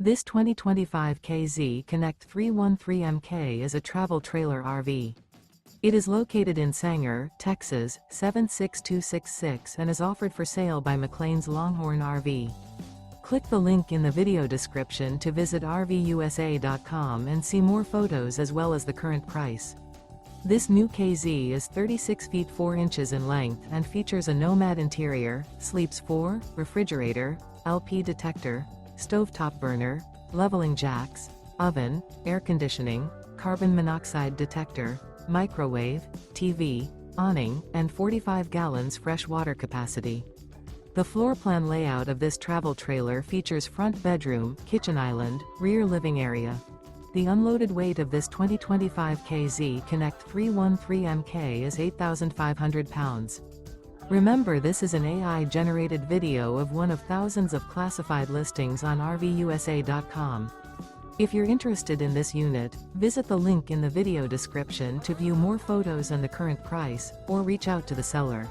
This 2025 KZ Connect 313MK is a travel trailer RV. It is located in Sanger, Texas, 76266 and is offered for sale by McClain's Longhorn RV. Click the link in the video description to visit RVUSA.com and see more photos as well as the current price. This new KZ is 36 feet 4 inches in length and features a Nomad interior, sleeps 4, refrigerator, LP detector, stovetop burner, leveling jacks, oven, air conditioning, carbon monoxide detector, microwave, TV, awning, and 45 gallons fresh water capacity. The floor plan layout of this travel trailer features front bedroom, kitchen island, rear living area. The unloaded weight of this 2025 KZ Connect 313MK is 8,500 pounds. Remember, this is an AI-generated video of one of thousands of classified listings on RVUSA.com. If you're interested in this unit, visit the link in the video description to view more photos and the current price, or reach out to the seller.